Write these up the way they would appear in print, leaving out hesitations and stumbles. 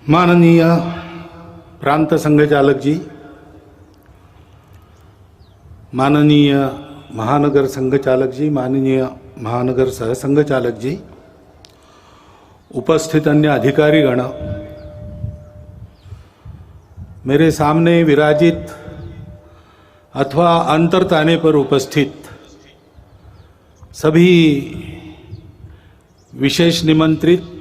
माननीय प्रांत संघचालक जी, माननीय महानगर संघचालक जी, माननीय महानगर सहसंघचालक जी, उपस्थित अन्य अधिकारीगण, मेरे सामने विराजित अथवा अंतरताने पर उपस्थित सभी विशेष निमंत्रित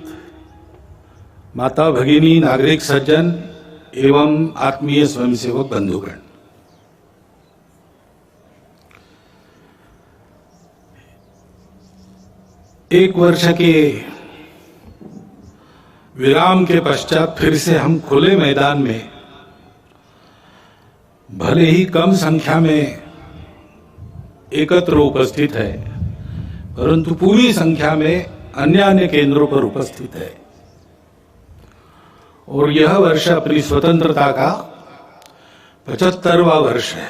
माता भगिनी, नागरिक सज्जन एवं आत्मीय स्वयंसेवक बंधुगण, एक वर्ष के विराम के पश्चात फिर से हम खुले मैदान में, भले ही कम संख्या में एकत्र उपस्थित है, परंतु पूरी संख्या में अन्य केंद्रों पर उपस्थित है। और यह वर्ष अपनी स्वतंत्रता का 75वां वर्ष है।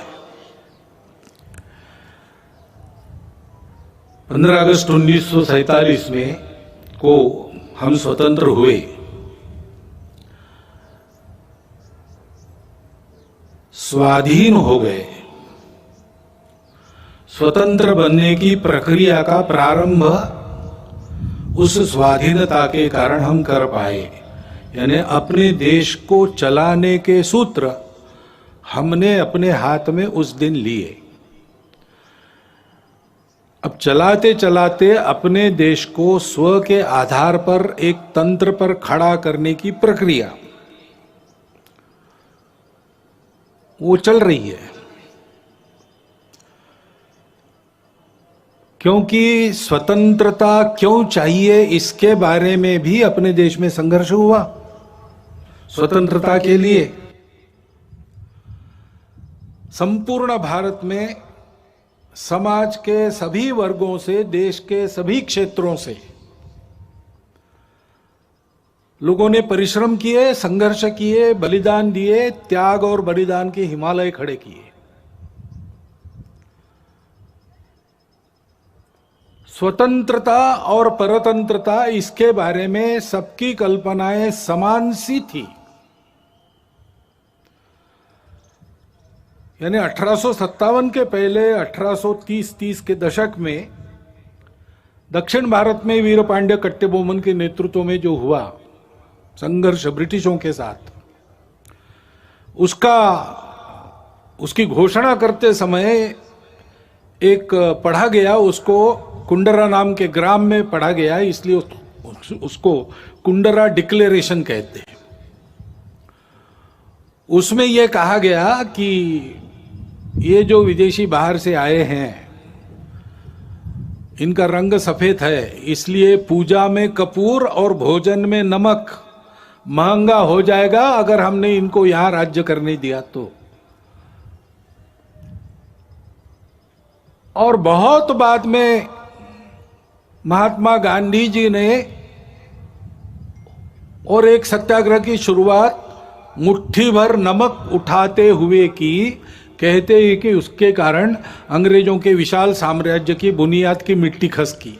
15 अगस्त 1947 में को हम स्वतंत्र हुए। स्वाधीन हो गए। स्वतंत्र बनने की प्रक्रिया का प्रारंभ उस स्वाधीनता के कारण हम कर पाए, यानी अपने देश को चलाने के सूत्र हमने अपने हाथ में उस दिन लिए। अब चलाते चलाते अपने देश को स्व के आधार पर एक तंत्र पर खड़ा करने की प्रक्रिया वो चल रही है, क्योंकि स्वतंत्रता क्यों चाहिए इसके बारे में भी अपने देश में संघर्ष हुआ। स्वतंत्रता के लिए संपूर्ण भारत में समाज के सभी वर्गों से, देश के सभी क्षेत्रों से लोगों ने परिश्रम किए, संघर्ष किए, बलिदान दिए, त्याग और बलिदान के हिमालय खड़े किए। स्वतंत्रता और परतंत्रता, इसके बारे में सबकी कल्पनाएं समान सी थी। यानी 1857 के पहले 1830 के दशक में दक्षिण भारत में वीरपांड्य कट्टेबोमन के नेतृत्व में जो हुआ संघर्ष ब्रिटिशों के साथ, उसकी घोषणा करते समय एक पढ़ा गया, उसको कुंडरा नाम के ग्राम में पढ़ा गया, इसलिए उसको कुंडरा डिक्लेरेशन कहते हैं। उसमें यह कहा गया कि ये जो विदेशी बाहर से आए हैं, इनका रंग सफेद है, इसलिए पूजा में कपूर और भोजन में नमक महंगा हो जाएगा अगर हमने इनको यहां राज्य करने दिया तो। और बहुत बाद में महात्मा गांधी जी ने और एक सत्याग्रह की शुरुआत मुट्ठी भर नमक उठाते हुए की। कहते हैं कि उसके कारण अंग्रेजों के विशाल साम्राज्य की बुनियाद की मिट्टी खसकी।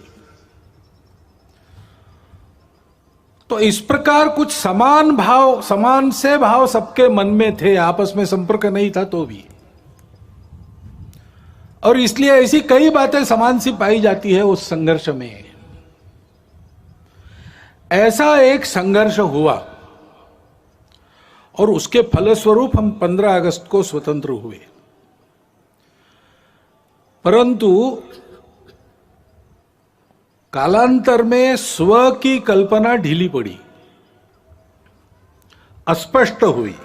तो इस प्रकार कुछ समान से भाव सबके मन में थे, आपस में संपर्क नहीं था तो भी, और इसलिए ऐसी कई बातें समान सी पाई जाती है उस संघर्ष में। ऐसा एक संघर्ष हुआ और उसके फलस्वरूप हम 15 अगस्त को स्वतंत्र हुए। परंतु कालांतर में स्व की कल्पना ढीली पड़ी, अस्पष्ट हुई।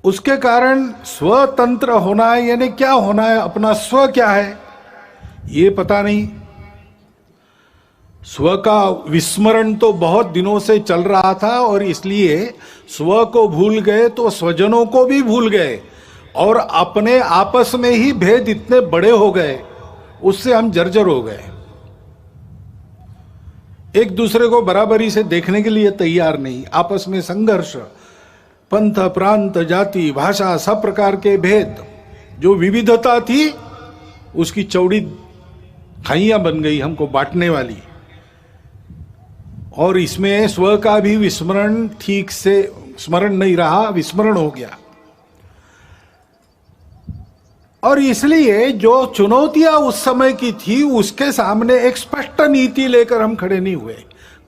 उसके कारण स्वतंत्र होना है, यानी क्या होना है, अपना स्व क्या है ये पता नहीं। स्व का विस्मरण तो बहुत दिनों से चल रहा था और इसलिए स्व को भूल गए तो स्वजनों को भी भूल गए, और अपने आपस में ही भेद इतने बड़े हो गए, उससे हम जर्जर हो गए। एक दूसरे को बराबरी से देखने के लिए तैयार नहीं, आपस में संघर्ष, पंथ, प्रांत, जाति, भाषा, सब प्रकार के भेद, जो विविधता थी उसकी चौड़ी खाइयां बन गई हमको बांटने वाली। और इसमें स्व का भी विस्मरण ठीक से स्मरण नहीं रहा, विस्मरण हो गया। और इसलिए जो चुनौतियां उस समय की थी उसके सामने एक स्पष्ट नीति लेकर हम खड़े नहीं हुए।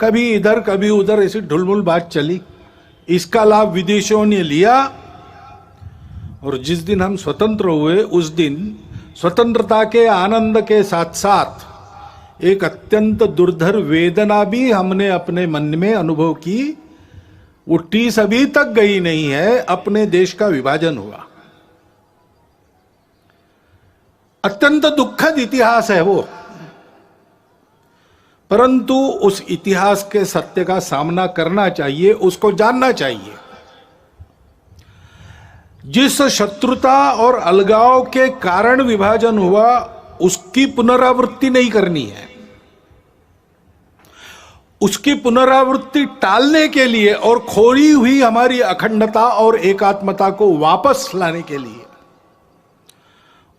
कभी इधर कभी उधर ऐसी ढुलमुल बात चली, इसका लाभ विदेशियों ने लिया। और जिस दिन हम स्वतंत्र हुए उस दिन स्वतंत्रता के आनंद के साथ साथ एक अत्यंत दुर्धर वेदना भी हमने अपने मन में अनुभव की। वो टीस अभी तक गई नहीं है, अपने देश का विभाजन हुआ। अत्यंत दुखद इतिहास है वो, परंतु उस इतिहास के सत्य का सामना करना चाहिए, उसको जानना चाहिए। जिस शत्रुता और अलगाव के कारण विभाजन हुआ उसकी पुनरावृत्ति नहीं करनी है। उसकी पुनरावृत्ति टालने के लिए और खोई हुई हमारी अखंडता और एकात्मता को वापस लाने के लिए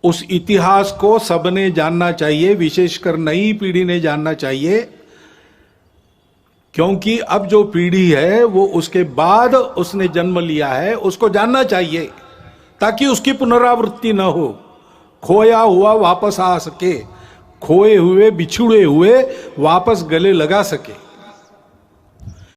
उस इतिहास को सबने जानना चाहिए, विशेषकर नई पीढ़ी ने जानना चाहिए। क्योंकि अब जो पीढ़ी है वो उसके बाद उसने जन्म लिया है, उसको जानना चाहिए ताकि उसकी पुनरावृत्ति न हो, खोया हुआ वापस आ सके, खोए हुए बिछुड़े हुए वापस गले लगा सके।